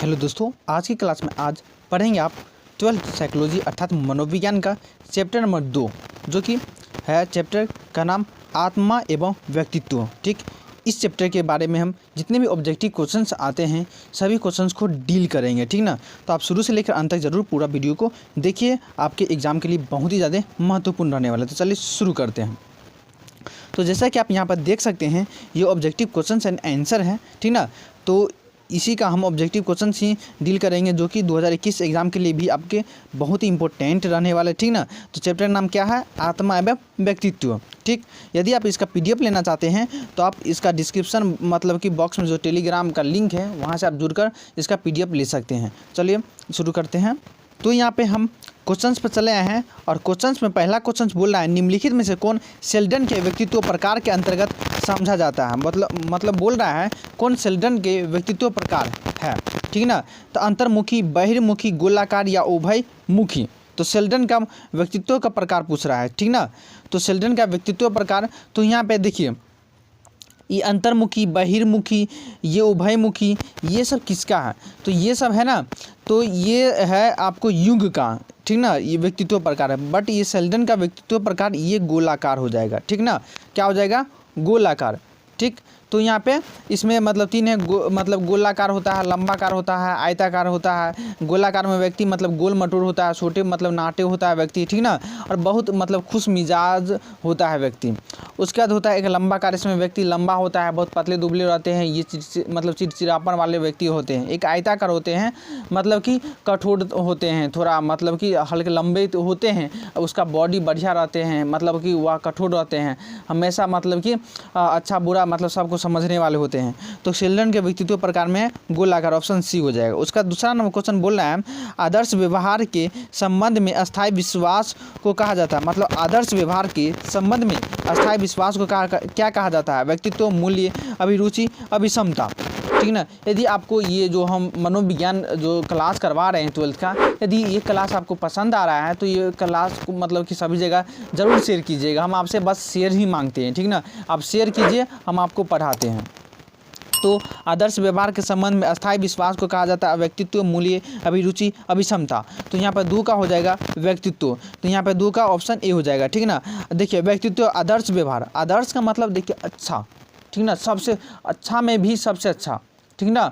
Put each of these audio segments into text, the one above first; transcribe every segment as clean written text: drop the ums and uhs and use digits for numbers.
Hello दोस्तों, आज की क्लास में आज पढ़ेंगे आप 12th साइकोलॉजी अर्थात मनोविज्ञान का चैप्टर नंबर 2 जो कि है चैप्टर का नाम आत्मा एवं व्यक्तित्व। ठीक, इस चैप्टर के बारे में हम जितने भी ऑब्जेक्टिव क्वेश्चंस आते हैं सभी क्वेश्चंस को डील करेंगे। ठीक ना, तो आप शुरू से लेकर अंत तक जरूर पूरा वीडियो को देखिए, आपके एग्जाम के लिए बहुत ही ज़्यादा महत्वपूर्ण रहने वाला है। तो चलिए शुरू करते हैं। तो जैसा कि आप यहाँ पर देख सकते हैं ये ऑब्जेक्टिव क्वेश्चंस एंड आंसर है। ठीक ना, तो इसी का हम ऑब्जेक्टिव क्वेश्चन ही डील करेंगे जो कि 2021 एग्जाम के लिए भी आपके बहुत ही इंपॉर्टेंट रहने वाले। ठीक ना, तो चैप्टर नाम क्या है? आत्मा एवं व्यक्तित्व। ठीक, यदि आप इसका पीडीएफ लेना चाहते हैं तो आप इसका डिस्क्रिप्शन मतलब कि बॉक्स में जो टेलीग्राम का लिंक है वहाँ से आप जुड़कर इसका पीडीएफ ले सकते हैं। चलिए शुरू करते हैं। तो यहाँ पे हम क्वेश्चंस पर चले आए हैं और क्वेश्चंस में पहला क्वेश्चन बोल रहा है निम्नलिखित में से कौन शेल्डन के व्यक्तित्व प्रकार के अंतर्गत समझा जाता है। मतलब बोल रहा है कौन शेल्डन के व्यक्तित्व प्रकार है। ठीक ना, तो अंतर्मुखी, बहिर्मुखी, गोलाकार या उभयमुखी। तो शेल्डन का व्यक्तित्व का प्रकार पूछ रहा है। ठीक ना, तो शेल्डन का व्यक्तित्व प्रकार, तो यहाँ पे देखिए ये अंतर्मुखी, बहिर्मुखी, ये उभयमुखी, ये सब किसका है? तो ये सब है ना, तो ये है आपको युग का। ठीक ना, ये व्यक्तित्व प्रकार है, बट ये शेल्डन का व्यक्तित्व प्रकार ये गोलाकार हो जाएगा। ठीक ना, क्या हो जाएगा? गोलाकार। ठीक, तो यहाँ पे इसमें मतलब तीन है, मतलब गोलाकार होता है, लंबाकार होता है, आयताकार होता है। गोलाकार में व्यक्ति मतलब गोल मटोर होता है, छोटे मतलब नाटे होता है व्यक्ति। ठीक ना, और बहुत मतलब खुश मिजाज होता है व्यक्ति। उसके बाद होता है एक लंबाकार, इसमें व्यक्ति लंबा होता है, बहुत पतले दुबले रहते हैं, ये मतलब चिड़चिड़ापन वाले व्यक्ति होते हैं। एक आयताकार होते हैं, मतलब कि कठोर होते हैं, थोड़ा मतलब कि हल्के लंबे होते हैं, उसका बॉडी बढ़िया रहते हैं, मतलब कि वह कठोर रहते हैं हमेशा, मतलब कि अच्छा बुरा मतलब सबको समझने वाले होते हैं। तो शेल्डन के व्यक्तित्व प्रकार में गोलाकार, ऑप्शन सी हो जाएगा। उसका दूसरा नंबर क्वेश्चन बोल रहा है आदर्श व्यवहार के संबंध में अस्थायी विश्वास को कहा जाता है। मतलब आदर्श व्यवहार के संबंध में अस्थायी विश्वास को क्या कहा जाता है? व्यक्तित्व, मूल्य, अभिरुचि, अभिक्षमता। ठीक ना, यदि आपको ये जो हम मनोविज्ञान जो क्लास करवा रहे हैं 12th का, यदि ये क्लास आपको पसंद आ रहा है तो ये क्लास को मतलब कि सभी जगह ज़रूर शेयर कीजिएगा। हम आपसे बस शेयर ही मांगते हैं। ठीक ना, आप शेयर कीजिए, हम आपको पढ़ाते हैं। तो आदर्श व्यवहार के संबंध में अस्थायी विश्वास को कहा जाता है व्यक्तित्व, मूल्य, अभिरुचि, अभिक्षमता। तो यहाँ पर 2 का हो जाएगा व्यक्तित्व, तो यहाँ पर 2 का ऑप्शन ए हो जाएगा। ठीक ना, देखिए व्यक्तित्व, आदर्श व्यवहार, आदर्श का मतलब देखिए अच्छा। ठीक ना, सबसे अच्छा में भी सबसे अच्छा। ठीक ना,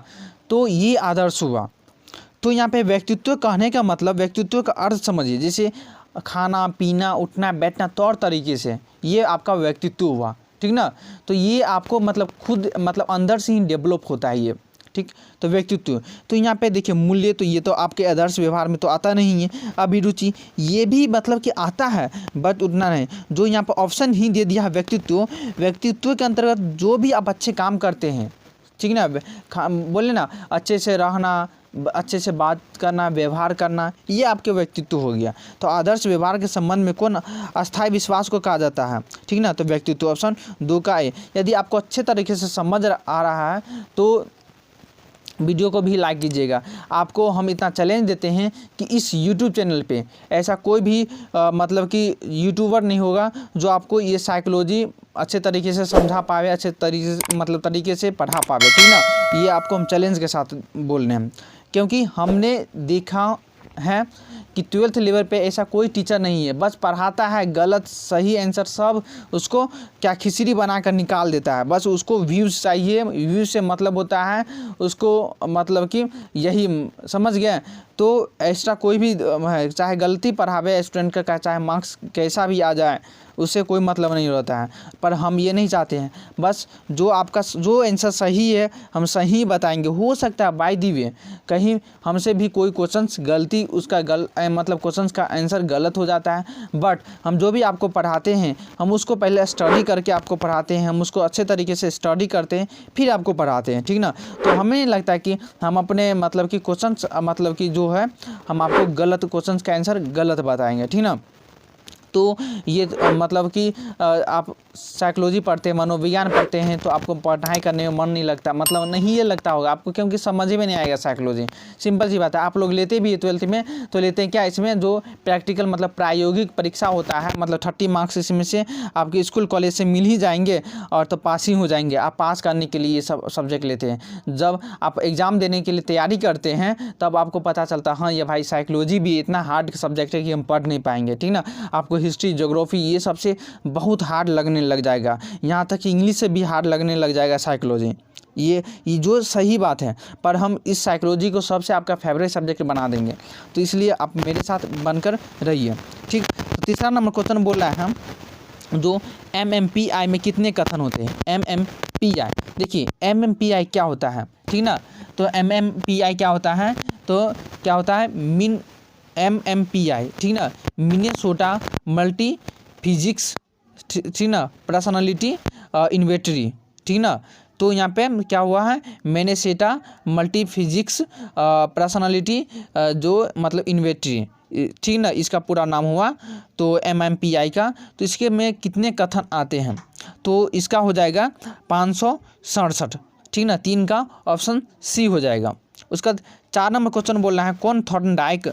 तो ये आदर्श हुआ। तो यहाँ पे व्यक्तित्व कहने का मतलब व्यक्तित्व का अर्थ समझिए, जैसे खाना पीना, उठना बैठना, तौर तरीके से, ये आपका व्यक्तित्व हुआ। ठीक ना, तो ये आपको मतलब खुद मतलब अंदर से ही डेवलप होता है ये। ठीक, तो व्यक्तित्व। तो यहाँ पे देखिए मूल्य, तो ये तो आपके आदर्श व्यवहार में तो आता नहीं है। अभिरुचि, ये भी मतलब कि आता है बट उतना नहीं। जो यहाँ पर ऑप्शन ही दे दिया है व्यक्तित्व, व्यक्तित्व के अंतर्गत जो भी आप अच्छे काम करते हैं, ठीक ना, बोले ना अच्छे से रहना, अच्छे से बात करना, व्यवहार करना, ये आपके व्यक्तित्व हो गया। तो आदर्श व्यवहार के संबंध में कौन अस्थायी विश्वास को कहा जाता है? ठीक ना, तो व्यक्तित्व, ऑप्शन 2 का ए। यदि आपको अच्छे तरीके से समझ आ रहा है तो वीडियो को भी लाइक कीजिएगा। आपको हम इतना चैलेंज देते हैं कि इस यूट्यूब चैनल पे ऐसा कोई भी मतलब कि यूट्यूबर नहीं होगा जो आपको ये साइकोलॉजी अच्छे तरीके से समझा पावे, अच्छे तरीके से पढ़ा पावे। ठीक ना, ये आपको हम चैलेंज के साथ बोल रहे हैं, क्योंकि हमने देखा है कि 12th लेवल पे ऐसा कोई टीचर नहीं है, बस पढ़ाता है, गलत सही आंसर सब उसको क्या खिचड़ी बनाकर निकाल देता है। बस उसको व्यूज़ चाहिए, व्यूज़ से मतलब होता है उसको, मतलब कि यही समझ गए। तो एक्स्ट्रा कोई भी है, चाहे गलती पढ़ावे स्टूडेंट का, चाहे मार्क्स कैसा भी आ जाए, उससे कोई मतलब नहीं रहता है। पर हम ये नहीं चाहते हैं, बस जो आपका जो आंसर सही है हम सही बताएंगे। हो सकता है बाय दी वे कहीं हमसे भी कोई क्वेश्चंस गलती, उसका मतलब क्वेश्चंस का आंसर गलत हो जाता है, बट हम जो भी आपको पढ़ाते हैं हम उसको पहले स्टडी करके आपको पढ़ाते हैं, हम उसको अच्छे तरीके से स्टडी करते हैं फिर आपको पढ़ाते हैं। ठीक ना, तो हमें नहीं लगता कि हम अपने मतलब कि क्वेश्चंस मतलब कि जो है हम आपको गलत क्वेश्चंस का आंसर गलत बताएंगे। ठीक ना, तो ये मतलब कि आप साइकोलॉजी पढ़ते हैं, मनोविज्ञान पढ़ते हैं, तो आपको पढ़ाई करने में मन नहीं लगता, मतलब नहीं ये लगता होगा आपको, क्योंकि समझ में नहीं आएगा साइकोलॉजी। सिंपल सी बात है। आप लोग लेते भी है 12th में, तो लेते हैं क्या, इसमें जो प्रैक्टिकल मतलब प्रायोगिक परीक्षा होता है, मतलब 30 मार्क्स इसमें से आपके स्कूल कॉलेज से मिल ही जाएंगे और तो पास ही हो जाएंगे। आप पास करने के लिए ये सब सब्जेक्ट लेते हैं। जब आप एग्ज़ाम देने के लिए तैयारी करते हैं तब आपको पता चलता है हाँ ये भाई साइकोलॉजी भी इतना हार्ड सब्जेक्ट है कि हम पढ़ नहीं पाएंगे, ठीक ना। आपको हिस्ट्री, ज्योग्राफी ये सबसे बहुत हार्ड लगने लग जाएगा, यहाँ तक कि इंग्लिश से भी हार्ड लगने लग जाएगा साइकोलॉजी। ये जो सही बात है, पर हम इस साइकोलॉजी को सबसे आपका फेवरेट सब्जेक्ट बना देंगे, तो इसलिए आप मेरे साथ बनकर रहिए, ठीक। तो तीसरा नंबर क्वेश्चन बोल रहा है हम जो MMPI में कितने कथन होते हैं। MMPI, देखिए MMPI क्या होता है, ठीक ना। तो MMPI क्या होता है, तो क्या होता है मिन MMPI, ठीक ना, मिनेसोटा मल्टी फिजिक्स, ठीक ना, पर्सनालिटी इन्वेंटरी, ठीक ना। तो यहाँ पे क्या हुआ है, मिनेसोटा मल्टी फिजिक्स पर्सनालिटी जो मतलब इन्वेंटरी, ठीक ना, इसका पूरा नाम हुआ तो MMPI का। तो इसके में कितने कथन आते हैं, तो इसका हो जाएगा 567, ठीक ना, 3 का ऑप्शन सी हो जाएगा। उसका 4 नंबर क्वेश्चन बोल रहा है कौन थॉर्नडाइक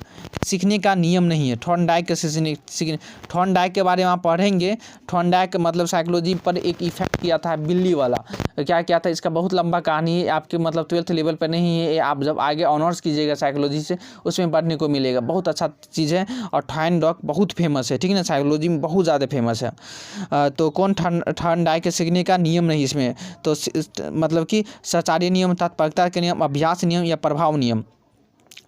सीखने का नियम नहीं है। थॉर्नडाइक सीखने थॉर्नडाइक के बारे में आप पढ़ेंगे। थॉर्नडाइक मतलब साइकोलॉजी पर एक इफेक्ट किया था बिल्ली वाला, क्या किया था, इसका बहुत लंबा कहानी है, आपके मतलब 12th लेवल पर नहीं है, आप जब आगे ऑनर्स कीजिएगा साइकोलॉजी से उसमें पढ़ने को मिलेगा, बहुत अच्छा चीज़ है। और थॉर्नडाइक बहुत फेमस है, ठीक है ना, साइकोलॉजी में बहुत ज़्यादा फेमस है। तो कौन थॉर्नडाइक सीखने का नियम नहीं इसमें, तो मतलब कि सचार्य नियम, तत्परता के नियम, अभ्यास नियम या प्रभाव नियम,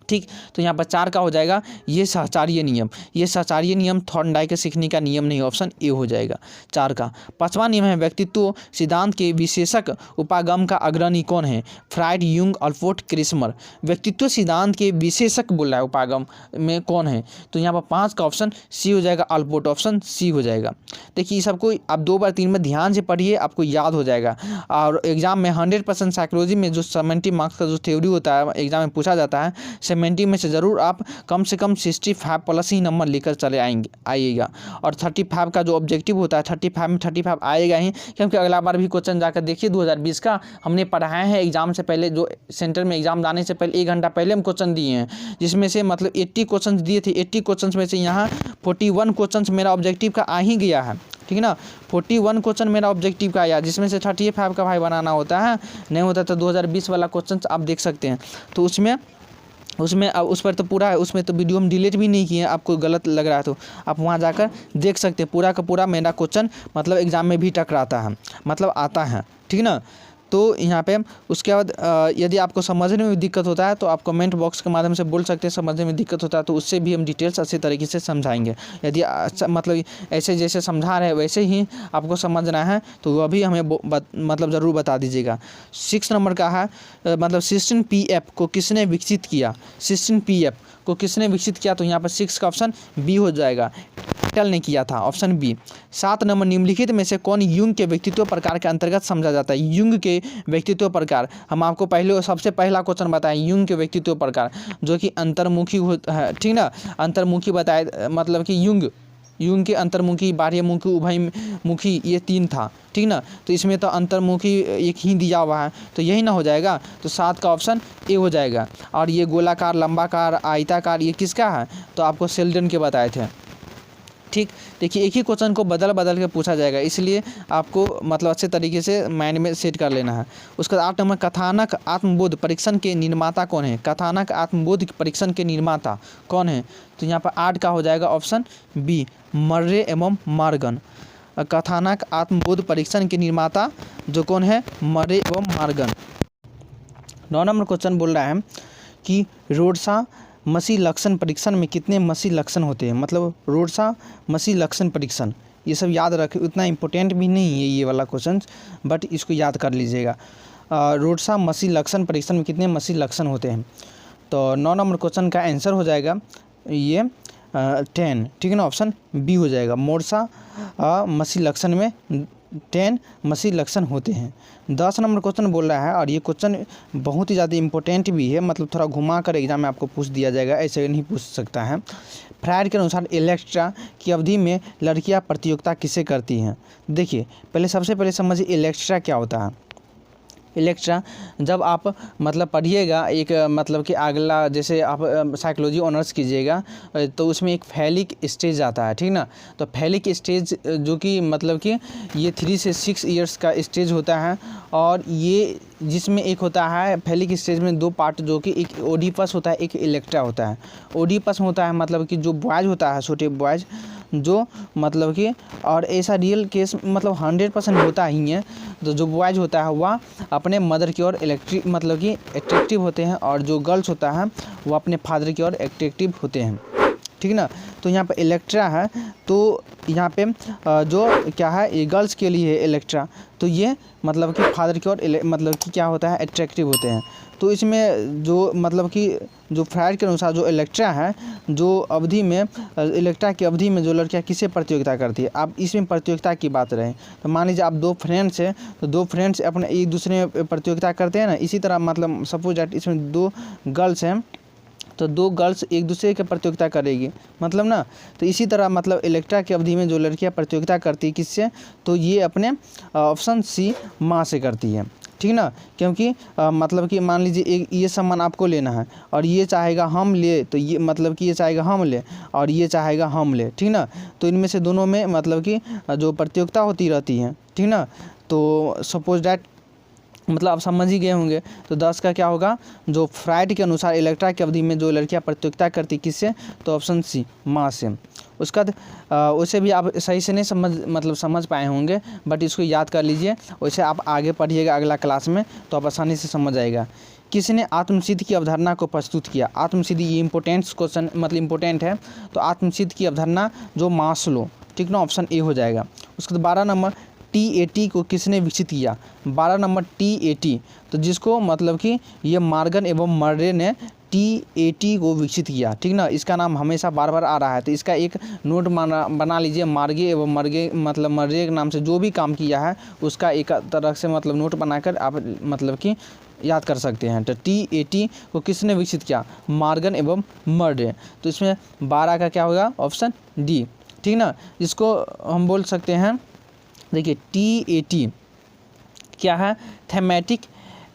ठीक। तो यहाँ पर 4 का हो जाएगा ये सहचार्य नियम। ये सहचार्य नियम थॉर्नडाइक के सीखने का नियम नहीं, ऑप्शन ए हो जाएगा 4 का। 5वां नियम है व्यक्तित्व सिद्धांत के विशेषक उपागम का अग्रणी कौन है। Freud, Jung, Allport, Kretschmer. व्यक्तित्व सिद्धांत के विशेषक बोल रहा है उपागम में कौन है, तो यहाँ पर 5 का ऑप्शन सी हो जाएगा, अल्पोर्ट, ऑप्शन सी हो जाएगा। देखिए सबको आप 2 बार 3 में ध्यान से पढ़िए, आपको याद हो जाएगा। और एग्जाम में 100% साइकोलॉजी में जो 70 मार्क्स का जो थ्योरी होता है एग्जाम में पूछा जाता है, 70 में से ज़रूर आप कम से कम 65 प्लस ही नंबर लेकर चले आइएगा। और 35 का जो ऑब्जेक्टिव होता है 35 में 35 आएगा ही, क्योंकि अगला बार भी क्वेश्चन जाकर देखिए 2020 का हमने पढ़ाया है एग्जाम से पहले, जो सेंटर में एग्जाम आने से पहले 1 घंटा पहले हम क्वेश्चन दिए हैं, जिसमें से मतलब 80 क्वेश्चन दिए थे। 80 क्वेश्चन में से यहाँ 41 क्वेश्चन मेरा ऑब्जेक्टिव का आ ही गया है, ठीक है ना। 41 क्वेश्चन मेरा ऑब्जेक्टिव का आया, जिसमें से 35 का भाई बनाना होता है, नहीं होता तो 2020 वाला क्वेश्चन आप देख सकते हैं। तो उसमें अब उस पर तो पूरा है, उसमें तो वीडियो हम डिलीट भी नहीं किए हैं, आपको गलत लग रहा है तो आप वहाँ जाकर देख सकते हैं। पूरा का पूरा मेरा क्वेश्चन मतलब एग्ज़ाम में भी टकराता है, मतलब आता है, ठीक ना। तो यहाँ पे उसके बाद यदि आपको समझने में दिक्कत होता है तो आप कमेंट बॉक्स के माध्यम से बोल सकते हैं, समझने में दिक्कत होता है तो उससे भी हम डिटेल्स अच्छे तरीके से समझाएंगे। यदि मतलब ऐसे जैसे समझा रहे हैं वैसे ही आपको समझना है तो वह भी हमें मतलब ज़रूर बता दीजिएगा। 6 नंबर का है मतलब सिस्टम PF को किसने विकसित किया। सिस्टम PF को किसने विकसित किया, तो यहाँ पर 6 का ऑप्शन बी हो जाएगा, टल ने किया था, ऑप्शन बी। 7 नंबर निम्नलिखित में से कौन यूंग के व्यक्तित्व प्रकार के अंतर्गत समझा जाता है। यूंग के व्यक्तित्व प्रकार हम आपको पहले सबसे पहला क्वेश्चन बताएं, यूंग के व्यक्तित्व प्रकार जो कि अंतर्मुखी है, ठीक ना। अंतर्मुखी बताए मतलब कि यूंग के अंतर्मुखी, बाह्यमुखी, उभयमुखी ये 3 था, ठीक ना। तो इसमें तो अंतर्मुखी एक ही दिया हुआ है, तो यही ना हो जाएगा, तो 7 का ऑप्शन ए हो जाएगा। और ये गोलाकार, लंबाकार, आयताकार ये किसका है, तो आपको सेल्डन के बताए थे, ठीक। देखिए एक ही क्वेश्चन को बदल के पूछा जाएगा, इसलिए आपको मतलब अच्छे तरीके से माइंड में सेट कर लेना है। उसका 8 नंबर कथानक आत्मबोध परीक्षण के निर्माता कौन है। कथानक आत्मबोध परीक्षण के निर्माता कौन है, तो यहाँ पर 8 का हो जाएगा ऑप्शन बी, मर्रे एवं मॉर्गन। कथानक आत्मबोध परीक्षण के निर्माता जो कौन है, मर्रे एवं मॉर्गन। 9 नंबर क्वेश्चन बोल रहा है कि रोडसा मसी लक्षण परीक्षण में कितने मसी लक्षण होते हैं। मतलब रोडसा मसी लक्षण परीक्षण ये सब याद रखें, उतना इम्पोर्टेंट भी नहीं है ये वाला क्वेश्चन, बट इसको याद कर लीजिएगा। रोडसा मसी लक्षण परीक्षण में कितने मसी लक्षण होते हैं, तो 9 नंबर क्वेश्चन का आंसर हो जाएगा ये 10, ठीक है ना, ऑप्शन बी हो जाएगा। मोरसा मसी लक्षण में 10 मसीह लक्षण होते हैं। 10 नंबर क्वेश्चन बोल रहा है और ये क्वेश्चन बहुत ही ज़्यादा इंपॉर्टेंट भी है, मतलब थोड़ा घुमा कर एग्जाम में आपको पूछ दिया जाएगा, ऐसे नहीं पूछ सकता है। फ्रायड के अनुसार इलेक्ट्रा की अवधि में लड़कियां प्रतियोगिता किसे करती हैं? देखिए पहले सबसे पहले समझिए इलेक्ट्रा क्या होता है। इलेक्ट्रा जब आप मतलब पढ़िएगा एक मतलब कि अगला जैसे आप साइकोलॉजी ऑनर्स कीजिएगा तो उसमें एक फैलिक स्टेज आता है, ठीक ना। तो फैलिक स्टेज जो कि मतलब कि ये 3 से 6 ईयर्स का स्टेज होता है और ये जिसमें एक होता है फैलिक स्टेज में 2 पार्ट, जो कि एक ओडिपस होता है, एक इलेक्ट्रा होता है। ओडिपस होता है मतलब कि जो बॉयज होता है, छोटे बॉयज जो मतलब कि, और ऐसा रियल केस मतलब 100% होता ही है। तो जो बॉयज होता है वह अपने मदर की ओर मतलब कि एट्रैक्टिव होते हैं और जो गर्ल्स होता है वो अपने फादर की ओर एट्रैक्टिव होते हैं, ठीक ना। तो यहाँ पे इलेक्ट्रा है, तो यहाँ पे जो क्या है ये गर्ल्स के लिए है इलेक्ट्रा, तो ये मतलब कि फादर की ओर मतलब कि क्या होता है एट्रैक्टिव होते हैं। तो इसमें जो मतलब कि जो फ्रायड के अनुसार जो इलेक्ट्रा है, जो अवधि में इलेक्ट्रा की अवधि में जो लड़कियां किसे प्रतियोगिता करती है, आप इसमें प्रतियोगिता की बात रहे तो मान लीजिए आप 2 फ्रेंड्स हैं, तो 2 फ्रेंड्स अपने एक दूसरे में प्रतियोगिता करते हैं ना। इसी तरह मतलब सपोज दैट इसमें 2 गर्ल्स हैं तो 2 गर्ल्स एक दूसरे की प्रतियोगिता करेगी, मतलब ना। तो इसी तरह मतलब इलेक्ट्रा की अवधि में जो लड़कियां प्रतियोगिता करती है किससे, तो ये अपने ऑप्शन सी माँ से करती है, ठीक ना। क्योंकि मतलब कि मान लीजिए एक ये सामान आपको लेना है और ये चाहेगा हम ले, तो ये मतलब कि ये चाहेगा हम ले और ये चाहेगा हम ले, ठीक ना। तो इनमें से दोनों में मतलब कि जो प्रतियोगिता होती रहती है, ठीक ना। तो सपोज डैट मतलब आप समझ ही गए होंगे। तो 10 का क्या होगा, जो फ्रायड के अनुसार इलेक्ट्रा की अवधि में जो लड़कियां प्रतियोगिता करती किससे, तो ऑप्शन सी माँ से। उसका वैसे भी आप सही से नहीं समझ पाए होंगे, बट इसको याद कर लीजिए, वैसे आप आगे पढ़िएगा अगला क्लास में तो आप आसानी से समझ आएगा। किसने आत्मसिद्ध की अवधारणा को प्रस्तुत किया? आत्मसिद्ध ये इंपॉर्टेंट क्वेश्चन मतलब इंपॉर्टेंट है। तो आत्मसिद्ध की अवधारणा जो मास्लो, ठीक ना, ऑप्शन ए हो जाएगा। उसके बाद 12 नंबर TAT को किसने विकसित किया? 12 नंबर TAT, तो जिसको मतलब कि ये मॉर्गन एवं मर्रे ने TAT को विकसित किया, ठीक ना। इसका नाम हमेशा बार बार आ रहा है, तो इसका एक नोट बना लीजिए। मार्गे एवं मर्गे मतलब मर्रे के नाम से जो भी काम किया है उसका एक तरह से मतलब नोट बनाकर आप मतलब कि याद कर सकते हैं। तो TAT को किसने विकसित किया? मॉर्गन एवं मर्रे। तो इसमें 12 का क्या होगा, ऑप्शन डी, ठीक ना। इसको हम बोल सकते हैं, देखिए TAT क्या है, थैमेटिक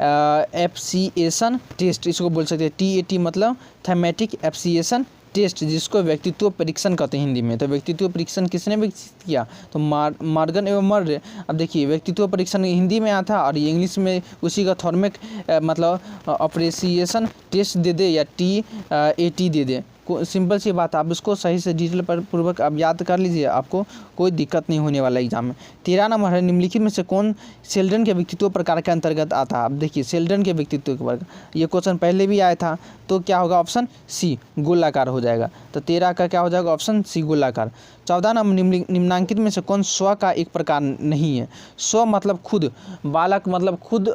एप्सिएशन टेस्ट, इसको बोल सकते हैं। TAT मतलब थैमेटिक एप्सिएशन टेस्ट, जिसको व्यक्तित्व परीक्षण कहते हैं हिंदी में। तो व्यक्तित्व परीक्षण किसने विकसित किया? तो मॉर्गन एवं मर्रे। अब देखिए व्यक्तित्व परीक्षण हिंदी में आता है और ये इंग्लिश में उसी का थॉर्मेक मतलब अप्रिसिएशन टेस्ट दे दे या TAT दे दे, सिंपल सी बात, आप इसको सही से डिटेल पर पूर्वक आप याद कर लीजिए, आपको कोई दिक्कत नहीं होने वाला एग्जाम में। 13 नंबर है, निम्नलिखित में से कौन सेल्डन के व्यक्तित्व प्रकार के अंतर्गत आता है? अब देखिए सेल्डन के व्यक्तित्व के वर्ग, ये क्वेश्चन पहले भी आया था, तो क्या होगा, ऑप्शन सी गोलाकार हो जाएगा। तो 13 का क्या हो जाएगा, ऑप्शन सी गोलाकार। 14 नंबर, निम्नांकित में से कौन स्व का एक प्रकार नहीं है? स्व मतलब खुद, बालक मतलब खुद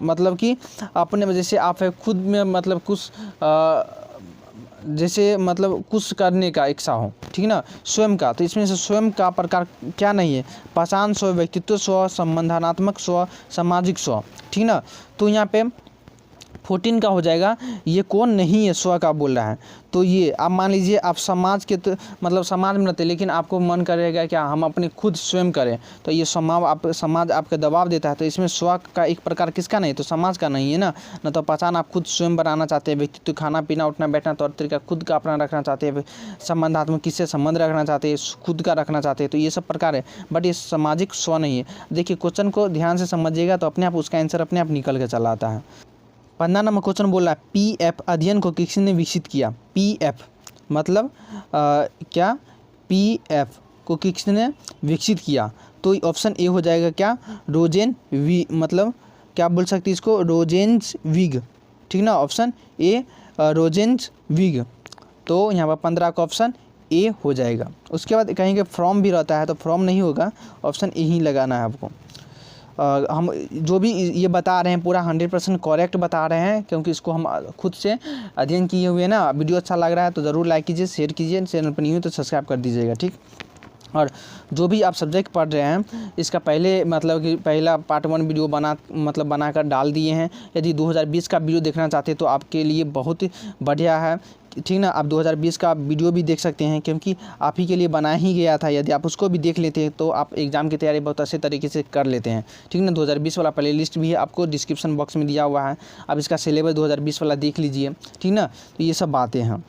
मतलब कि अपने जैसे आप है खुद में मतलब कुछ जैसे मतलब कुछ करने का इच्छा हो, ठीक ना, स्वयं का। तो इसमें से स्वयं का प्रकार क्या नहीं है? पहचान स्व, व्यक्तित्व स्व, संबंधात्मक स्व, सामाजिक स्व, ठीक ना। तो यहाँ पे 14 का हो जाएगा, ये कौन नहीं है स्व का बोल रहा है। तो ये आप मान लीजिए आप समाज के मतलब समाज में रहते, लेकिन आपको मन करेगा क्या हम अपने खुद स्वयं करें, तो ये समाज आपका दबाव देता है। तो इसमें स्व का एक प्रकार किसका नहीं, तो समाज का नहीं है ना। न तो पहचान आप खुद स्वयं बनाना चाहते हैं, व्यक्तित्व खाना पीना उठना बैठना तौर तरीका खुद का अपना रखना चाहते हैं, संबंधात्मक किससे संबंध रखना चाहते हैं, खुद का रखना चाहते हैं, तो ये सब प्रकार है, बट ये सामाजिक स्व नहीं है। देखिए क्वेश्चन को ध्यान से समझिएगा तो अपने आप उसका आंसर अपने आप निकल के चला आता है। 15 नंबर क्वेश्चन बोल रहा है, PF अध्ययन को किसने विकसित किया? PF मतलब क्या, PF को किसने विकसित किया? तो ऑप्शन ए हो जाएगा क्या, मतलब क्या बोल सकते हैं इसको, रोजेंसविग, ठीक ना, ऑप्शन ए रोजेंसविग। तो यहाँ पर 15 का ऑप्शन ए हो जाएगा। उसके बाद कहीं के फ्रॉम भी रहता है, तो फ्रॉम नहीं होगा, ऑप्शन ए ही लगाना है आपको। हम जो भी ये बता रहे हैं पूरा 100% करेक्ट बता रहे हैं, क्योंकि इसको हम खुद से अध्ययन किए हुए हैं ना। वीडियो अच्छा लग रहा है तो ज़रूर लाइक कीजिए, शेयर कीजिए, चैनल पर नहीं हो तो सब्सक्राइब कर दीजिएगा, ठीक। और जो भी आप सब्जेक्ट पढ़ रहे हैं इसका पहले मतलब कि पहला पार्ट 1 वीडियो बनाकर डाल दिए हैं। यदि 2020 का वीडियो देखना चाहते हैं तो आपके लिए बहुत बढ़िया है, ठीक ना। आप 2020 का वीडियो भी देख सकते हैं क्योंकि आप ही के लिए बना ही गया था। यदि आप उसको भी देख लेते हैं तो आप एग्ज़ाम की तैयारी बहुत अच्छे तरीके से कर लेते हैं, ठीक ना। 2020 वाला प्ले लिस्ट भी आपको डिस्क्रिप्शन बॉक्स में दिया हुआ है, आप इसका सिलेबस 2020 वाला देख लीजिए, ठीक ना। तो ये सब बातें हैं।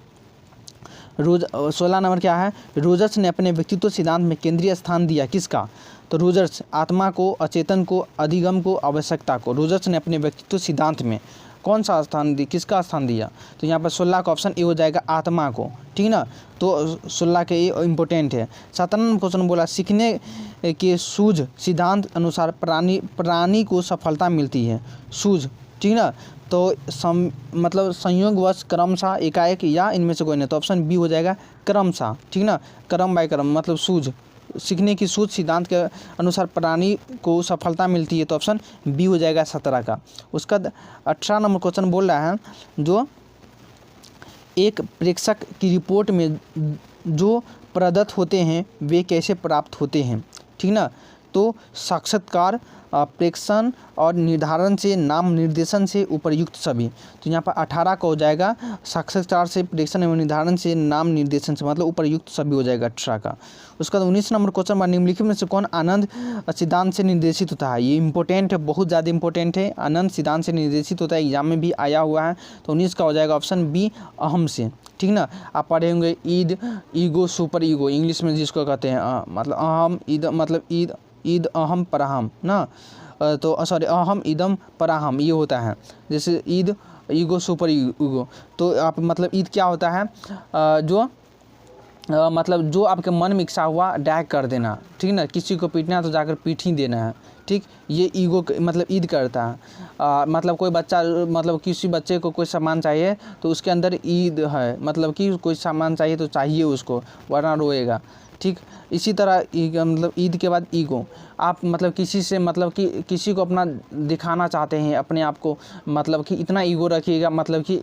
16 नंबर क्या है, रोजर्स ने अपने व्यक्तित्व सिद्धांत में केंद्रीय स्थान दिया किसका। तो रोजर्स आत्मा को, अचेतन को, अधिगम को, आवश्यकता को, रोजर्स ने अपने व्यक्तित्व सिद्धांत में कौन सा स्थान दिया, किसका स्थान दिया। तो यहाँ पर 16 का ऑप्शन ए हो जाएगा आत्मा को, ठीक ना। तो 16 के ये इम्पोर्टेंट है। 17 नंबर क्वेश्चन बोला सीखने के सूझ सिद्धांत अनुसार प्राणी को सफलता मिलती है। सूझ, ठीक ना। तो मतलब संयोगवश, क्रमशः, एकाएक या इनमें से कोई नहीं। तो ऑप्शन बी हो जाएगा क्रमशः, ठीक ना। क्रम बाय क्रम मतलब सूझ, सीखने की सूझ सिद्धांत के अनुसार प्राणी को सफलता मिलती है। तो ऑप्शन बी हो जाएगा 17 का। उसका 18 नंबर क्वेश्चन बोल रहा है जो एक प्रेक्षक की रिपोर्ट में जो प्रदत्त होते हैं वे कैसे प्राप्त होते हैं, ठीक ना। तो साक्षात्कार, प्रेक्षण और निर्धारण से, नाम निर्देशन से, उपर्युक्त सभी। तो यहाँ पर 18 का हो जाएगा साक्षात्कार से, प्रेक्षण एवं निर्धारण से, नाम निर्देशन से, मतलब उपर्युक्त सभी हो जाएगा 18 का। उसका 19 नंबर क्वेश्चन, निम्नलिखित में से कौन आनंद सिद्धांत से निर्देशित होता है। ये इंपॉर्टेंट है, बहुत ज़्यादा इंपॉर्टेंट है। आनंद सिद्धांत से निर्देशित होता है, एग्जाम में भी आया हुआ है। तो 19 का हो जाएगा ऑप्शन बी अहम से, ठीक ना। आप पढ़े होंगे Eid, ego, super ego, English में जिसको कहते हैं मतलब अहम, ईद मतलब ईद अहम पराहम ना। तो सॉरी अहम इदम पराहम ये होता है। जैसे ईद, ईगो, सुपर ईगो। तो आप मतलब ईद क्या होता है, जो मतलब जो आपके मन में इच्छा हुआ डैग कर देना, ठीक ना। किसी को पीटना है तो जाकर पीट ही देना है, ठीक। ये ईगो मतलब ईद करता है। मतलब कोई बच्चा, मतलब किसी बच्चे को कोई सामान चाहिए तो उसके अंदर ईद है, मतलब कि कोई सामान चाहिए तो चाहिए उसको, वरना रोएगा, ठीक। इसी तरह मतलब ईद के बाद ईगो, आप मतलब किसी से मतलब कि किसी को अपना दिखाना चाहते हैं अपने आप को, मतलब कि इतना ईगो रखिएगा, मतलब कि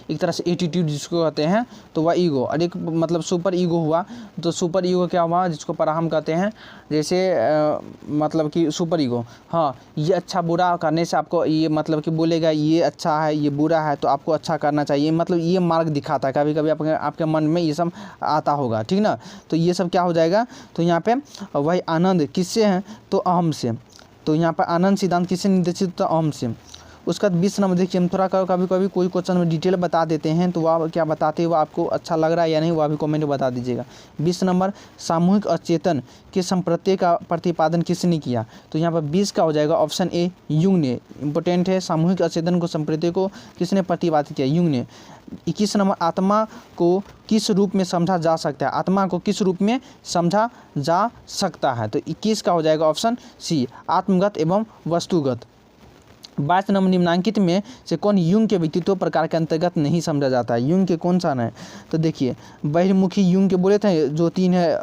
एक तरह से एटीट्यूड जिसको कहते हैं, तो वह ईगो। और एक मतलब सुपर ईगो हुआ, तो सुपर ईगो क्या हुआ जिसको पराहम कहते हैं। जैसे मतलब कि सुपर ईगो, हाँ, ये अच्छा बुरा करने से आपको ये मतलब कि बोलेगा ये अच्छा है ये बुरा है तो आपको अच्छा करना चाहिए, मतलब ये मार्ग दिखाता है। कभी कभी आपके मन में ये सब आता होगा, ठीक ना। तो ये सब क्या हो जाएगा, तो यहाँ पे वही आनंद किससे हैं, तो अहम से। तो यहाँ पर आनंद सिद्धांत किससे निर्देशित, तो अहम से। उसका 20 नंबर देखिए, हम थोड़ा कभी कभी कोई क्वेश्चन में डिटेल बता देते हैं, तो वह क्या बताते हैं वो आपको अच्छा लग रहा है या नहीं, वह भी कमेंट में बता दीजिएगा। 20 नंबर, सामूहिक अचेतन के संप्रत्यय का प्रतिपादन किसने किया। तो यहाँ पर 20 का हो जाएगा ऑप्शन ए युंग ने। इंपॉर्टेंट है, सामूहिक अचेतन को संप्रत्यय को किसने प्रतिपादित किया, युंग ने। 21 नंबर, आत्मा को किस रूप में समझा जा सकता है, आत्मा को किस रूप में समझा जा सकता है। तो 21 का हो जाएगा ऑप्शन सी आत्मगत एवं वस्तुगत। 22 नंबर, निम्नांकित में से कौन युंग के व्यक्तित्व प्रकार के अंतर्गत नहीं समझा जाता है। युंग के कौन सा है, तो देखिए बहिर्मुखी युंग के बोले थे जो 3 है,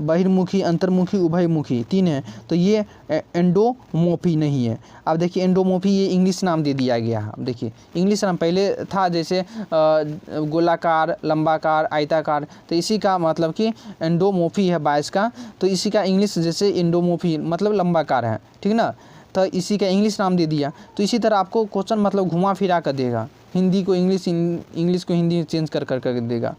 बहिर्मुखी, अंतर्मुखी, उभयमुखी 3 है। तो ये एंडोमोफी नहीं है। अब देखिए एंडोमोफी ये इंग्लिश नाम दे दिया गया है। अब देखिए इंग्लिश नाम पहले था जैसे गोलाकार, लंबाकार, आयताकार, तो इसी का मतलब कि एंडोमोफी है 22 का। तो इसी का इंग्लिश जैसे एंडोमोफी मतलब लंबाकार है, ठीक ना। तो इसी का इंग्लिश नाम दे दिया। तो इसी तरह आपको क्वेश्चन मतलब घुमा फिरा कर देगा, हिंदी को इंग्लिश, इंग्लिश को हिंदी चेंज कर देगा।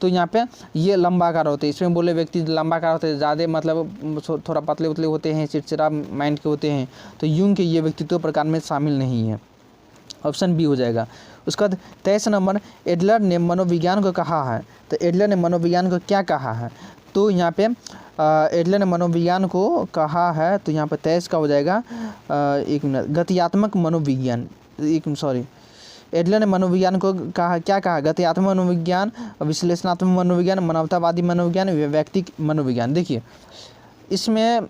तो यहाँ पे ये लंबाकार होते हैं, इसमें बोले व्यक्ति लंबाकार होते हैं, ज़्यादा मतलब थोड़ा पतले उतले होते हैं, चिड़चिड़ा माइंड के होते हैं। तो युंग के ये व्यक्तित्व प्रकार में शामिल नहीं है, ऑप्शन बी हो जाएगा। उसका 23 नंबर, एडलर ने मनोविज्ञान को कहा है। तो एडलर ने मनोविज्ञान को क्या कहा है, तो यहाँ पे एडलर ने मनोविज्ञान को कहा है। तो यहाँ पर 23 का हो जाएगा, एक मिनट, गत्यात्मक मनोविज्ञान, एडलर ने मनोविज्ञान को कहा, क्या कहा, गत्यात्मक मनोविज्ञान, विश्लेषणात्मक मनोविज्ञान, मानवतावादी मनोविज्ञान, व्यक्तिक मनोविज्ञान। देखिए इसमें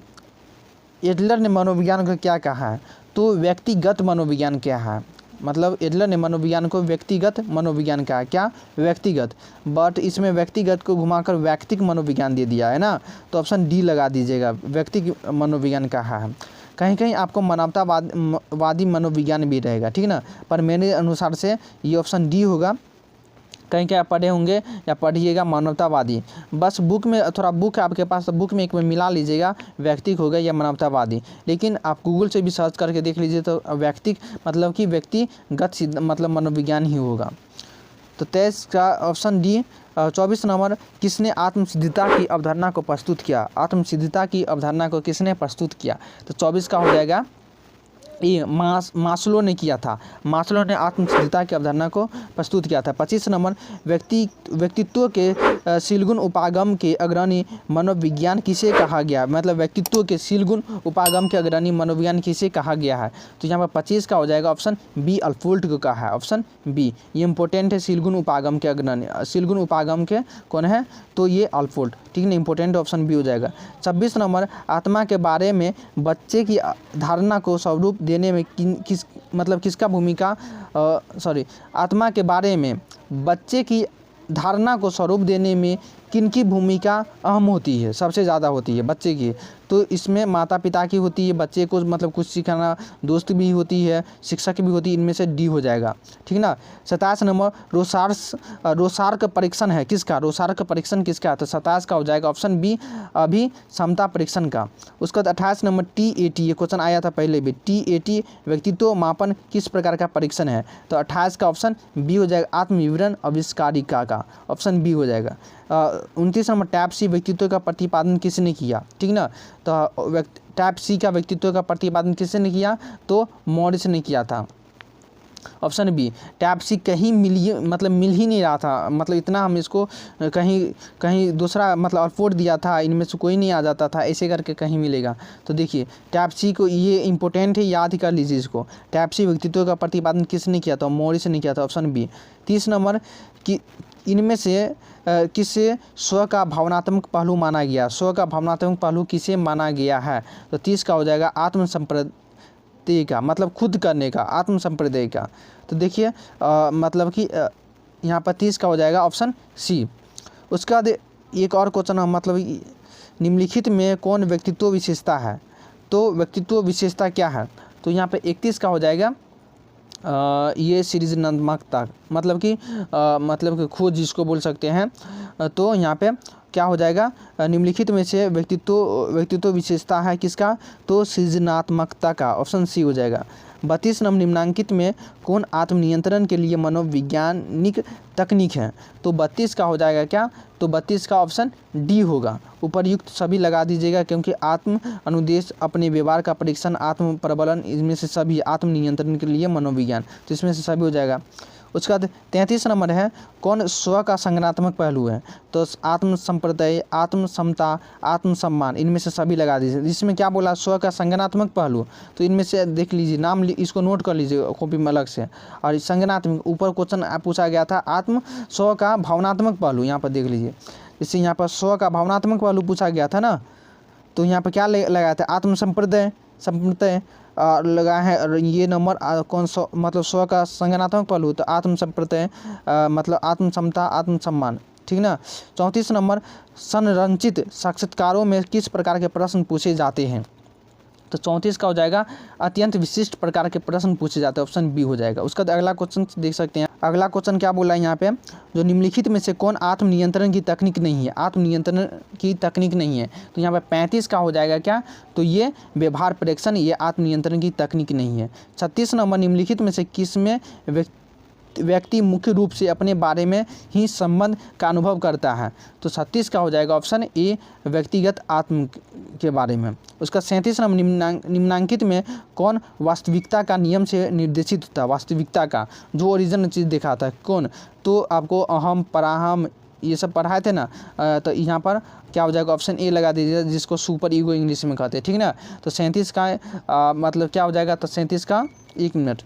एडलर ने मनोविज्ञान को क्या कहा है, तो व्यक्तिगत मनोविज्ञान क्या है, मतलब एडलर ने मनोविज्ञान को व्यक्तिगत मनोविज्ञान कहा, क्या, व्यक्तिगत। बट इसमें व्यक्तिगत को घुमाकर व्यक्तिक मनोविज्ञान दे दिया है ना, तो ऑप्शन डी लगा दीजिएगा, व्यक्तिक मनोविज्ञान कहा है। कहीं कहीं आपको मानवतावादी मनोविज्ञान भी रहेगा, ठीक ना, पर मेरे अनुसार से ये ऑप्शन डी होगा, कहीं क्या पढ़े होंगे या पढ़िएगा मानवतावादी, बस बुक में थोड़ा बुक है आपके पास तो बुक में एक में मिला लीजिएगा व्यक्तिक हो गया या मानवतावादी, लेकिन आप गूगल से भी सर्च करके देख लीजिए तो व्यक्तिक मतलब कि व्यक्तिगत मतलब मनोविज्ञान ही होगा। तो 23 का ऑप्शन डी। 24 नंबर, किसने आत्मसिद्धता की अवधारणा को प्रस्तुत किया? आत्मसिद्धता की अवधारणा को किसने प्रस्तुत किया? तो 24 का हो जाएगा ये मास्लो ने किया था। मास्लो ने आत्मसिद्धता की अवधारणा को प्रस्तुत किया था। 25 नंबर, व्यक्तित्व के शीलगुण उपागम के अग्रणी मनोविज्ञान किसे कहा गया? मतलब व्यक्तित्व के शीलगुण उपागम के अग्रणी मनोविज्ञान किसे कहा गया है? तो यहाँ पर 25 का हो जाएगा ऑप्शन बी, अल्फोल्ट को कहा है। ऑप्शन बी ये इंपॉर्टेंट है, शीलगुण उपागम के अग्रणी, शीलगुण उपागम के कौन है? तो ये अल्फोल्ट, ठीक है, इंपॉर्टेंट ऑप्शन बी हो जाएगा। 26 नंबर, आत्मा के बारे में बच्चे की धारणा को स्वरूप देने में किसका भूमिका आत्मा के बारे में बच्चे की धारणा को स्वरूप देने में किनकी भूमिका अहम होती है? सबसे ज़्यादा होती है बच्चे की। तो इसमें माता पिता की होती है, बच्चे को मतलब कुछ सिखाना, दोस्त भी होती है, शिक्षक भी होती है, इनमें से डी हो जाएगा, ठीक ना। 27 नंबर, रोसार्क परीक्षण है किसका? रोसार्क परीक्षण किसका? तो 27 का हो जाएगा ऑप्शन बी, अभी क्षमता परीक्षण का। उसके बाद 28 नंबर, TAT, ये क्वेश्चन आया था पहले भी, TAT व्यक्तित्व मापन किस प्रकार का परीक्षण है? तो 28 का ऑप्शन बी हो जाएगा, आत्मविवरण आविष्कारिका का, ऑप्शन बी हो जाएगा। 29 नंबर, टाइप सी व्यक्तित्व का प्रतिपादन किसने किया? ठीक ना, तो टाइप सी का व्यक्तित्व का प्रतिपादन किसने किया? तो मॉरिस ने किया था। ऑप्शन बी, टाइप सी कहीं मिल ही नहीं रहा था, मतलब इतना हम इसको कहीं दूसरा मतलब अल्फोर्ड दिया था, इनमें से कोई नहीं आ जाता था, ऐसे करके कहीं मिलेगा। तो देखिए टाइप सी को, ये इंपॉर्टेंट है, याद कर लीजिए इसको। टाइप सी व्यक्तित्व का प्रतिपादन किसने किया था? मॉरिस ने किया था, ऑप्शन बी। 30 नंबर, कि इनमें से किसे स्व का भावनात्मक पहलू माना गया? स्व का भावनात्मक पहलू किसे माना गया है? तो 30 का हो जाएगा आत्मसंप्रदाय का, मतलब खुद करने का, आत्मसंप्रदाय का। तो देखिए मतलब कि यहाँ पर 30 का हो जाएगा ऑप्शन सी। उसके बाद एक और क्वेश्चन, मतलब निम्नलिखित में कौन व्यक्तित्व विशेषता है? तो व्यक्तित्व विशेषता क्या है? तो यहाँ पर 31 का हो जाएगा ये सृजनात्मकता, मतलब कि खोज जिसको बोल सकते हैं। तो यहाँ पे क्या हो जाएगा? निम्नलिखित में से व्यक्तित्व विशेषता है किसका? तो सृजनात्मकता का, ऑप्शन सी हो जाएगा। 32 नंबर, निम्नांकित में कौन आत्मनियंत्रण के लिए मनोवैज्ञानिक तकनीक है? तो 32 का हो जाएगा क्या? तो 32 का ऑप्शन डी होगा। उपर्युक्त सभी लगा दीजिएगा, क्योंकि आत्म अनुदेश, अपने व्यवहार का परीक्षण, आत्म प्रबलन, इनमें से सभी, आत्मनियंत्रण के लिए मनोविज्ञान, तो इसमें से सभी हो जाएगा। उसके बाद 33 नंबर है, कौन स्व का संज्ञानात्मक पहलू है? तो आत्मसंप्रदाय, आत्मसमता, आत्मसम्मान, इनमें से सभी लगा दीजिए। इसमें क्या बोला? स्व का संज्ञानात्मक पहलू, तो इनमें से देख लीजिए, नाम इसको नोट कर लीजिए कॉपी में अलग से। और संज्ञानात्मक, ऊपर क्वेश्चन पूछा गया था आत्म स्व का भावनात्मक पहलू, यहाँ पर देख लीजिए, जैसे यहाँ पर स्व का भावनात्मक पहलू पूछा गया था ना, तो यहाँ पर क्या लगाया था? आत्मसंप्रदाय लगा है। और ये नंबर कौन सा, मतलब स्व का संज्ञानात्मक पहलू, तो आत्मसंप्रदाय मतलब आत्मसमता, आत्मसम्मान, ठीक ना। 34 नंबर, संरचित साक्षात्कारों में किस प्रकार के प्रश्न पूछे जाते हैं? तो 34 का हो जाएगा अत्यंत विशिष्ट प्रकार के प्रश्न पूछे जाते हैं, ऑप्शन बी हो जाएगा। उसका अगला क्वेश्चन देख सकते हैं। अगला क्वेश्चन क्या बोला है यहाँ पे? जो निम्नलिखित में से कौन आत्मनियंत्रण की तकनीक नहीं है? आत्मनियंत्रण की तकनीक नहीं है, तो यहाँ पे 35 का हो जाएगा क्या? तो ये व्यवहार प्रेक्षण, ये आत्मनियंत्रण की तकनीक नहीं है। 36 नंबर, निम्नलिखित में से किसमें व्यक्ति मुख्य रूप से अपने बारे में ही संबंध का अनुभव करता है? तो 36 का हो जाएगा ऑप्शन ए, व्यक्तिगत आत्म के बारे में। उसका 37 नंबर, निम्नांकित में कौन वास्तविकता का नियम से निर्देशित होता है? वास्तविकता का जो ओरिजिनल चीज़ दिखाता है कौन? तो आपको अहम, पराहम, ये सब पढ़ाए थे ना, तो यहाँ पर क्या हो जाएगा? ऑप्शन ए लगा दीजिए, जिसको सुपर ईगो इंग्लिश में कहते हैं, ठीक ना। तो 37 का मतलब क्या हो जाएगा? तो 37 का, एक मिनट,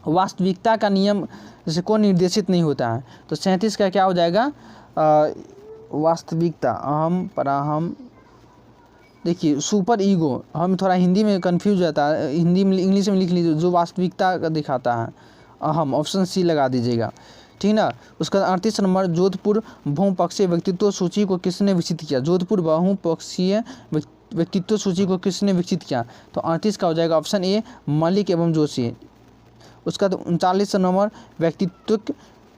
वास्तविकता का नियम जैसे कौन निर्देशित नहीं होता है, तो 37 का क्या हो जाएगा? वास्तविकता, अहम, पराहम, देखिए सुपर ईगो, हम थोड़ा हिंदी में कंफ्यूज रहता है, हिंदी में इंग्लिश में लिख लीजिए, जो वास्तविकता का दिखाता है, अहम, ऑप्शन सी लगा दीजिएगा, ठीक ना। उसका 38 नंबर, जोधपुर बहुपक्षीय व्यक्तित्व सूची को किसने विकसित किया? जोधपुर बहुपक्षीय व्यक्तित्व सूची को किसने विकसित किया? तो 38 का हो जाएगा ऑप्शन ए, मलिक एवं जोशी। उसका 39 नंबर,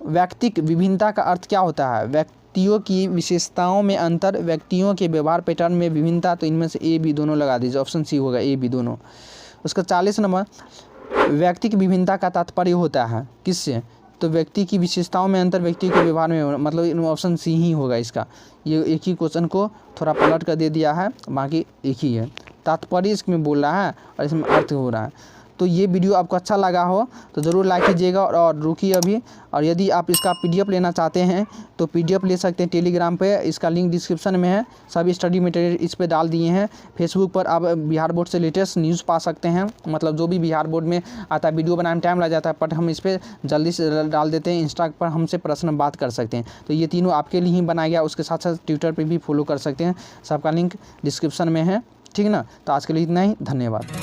व्यक्तिक विभिन्नता का अर्थ क्या होता है? व्यक्तियों की विशेषताओं में अंतर, व्यक्तियों के व्यवहार पैटर्न में विभिन्नता। तो इनमें से ए बी दोनों लगा दीजिए, ऑप्शन सी होगा ए बी दोनों। उसका 40 नंबर, व्यक्ति की विभिन्नता का तात्पर्य होता है किससे? तो व्यक्ति की विशेषताओं में अंतर, व्यक्ति के व्यवहार में, मतलब ऑप्शन सी ही होगा इसका। ये एक ही क्वेश्चन को थोड़ा पलट कर दे दिया है, बाकी एक ही है। तात्पर्य इसमें बोल रहा है और इसमें अर्थ हो रहा है। तो ये वीडियो आपको अच्छा लगा हो तो ज़रूर लाइक कीजिएगा और रुकिए अभी। और यदि आप इसका पीडीएफ लेना चाहते हैं तो पीडीएफ ले सकते हैं टेलीग्राम पे, इसका लिंक डिस्क्रिप्शन में है। सभी स्टडी मटेरियल इस पे डाल दिए हैं। फेसबुक पर आप बिहार बोर्ड से लेटेस्ट न्यूज़ पा सकते हैं, मतलब जो भी बिहार बोर्ड में आता है। वीडियो बनाने में टाइम लग जाता है बट हम इस पर जल्दी से डाल देते हैं। इंस्टा पर हमसे पर्सनल बात कर सकते हैं। तो ये तीनों आपके लिए ही बनाया गया। उसके साथ साथ ट्विटर पर भी फॉलो कर सकते हैं, सबका लिंक डिस्क्रिप्शन में है, ठीक ना। तो आज के लिए इतना ही, धन्यवाद।